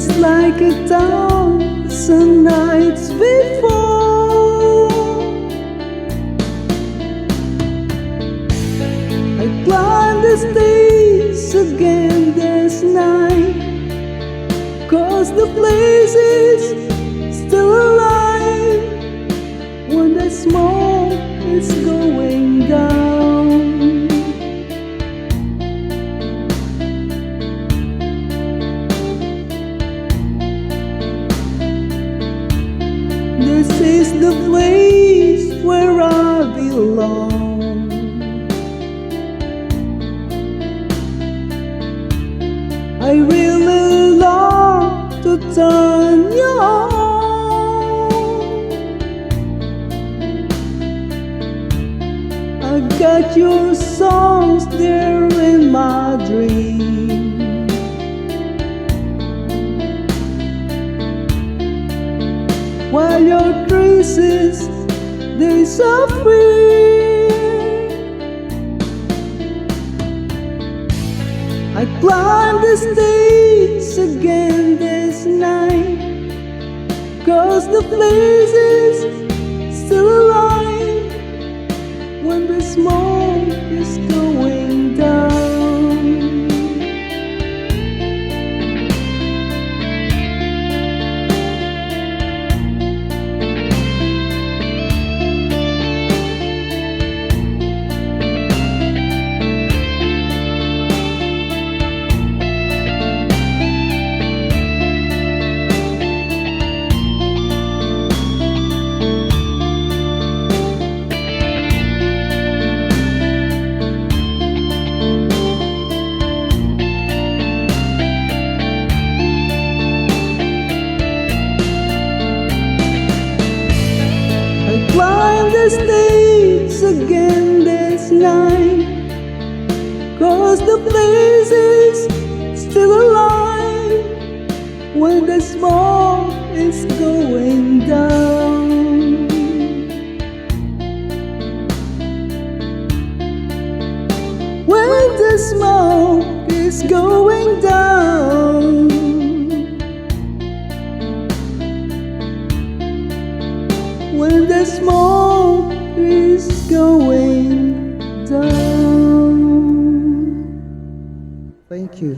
just like 1,000 nights before. I climb the stairs again this night, 'cause the place is still alive when the smoke is going down. This is the place where I belong. I really long to turn you on. I got your songs there in my dream. While your traces, they so free. I climb the stairs again this night, 'cause the place is still alive when the smoke is going down. Climb the stairs again this night, 'cause the place is still alive when the smoke is going down. When the smoke is going down. When the smoke is going down. Thank you.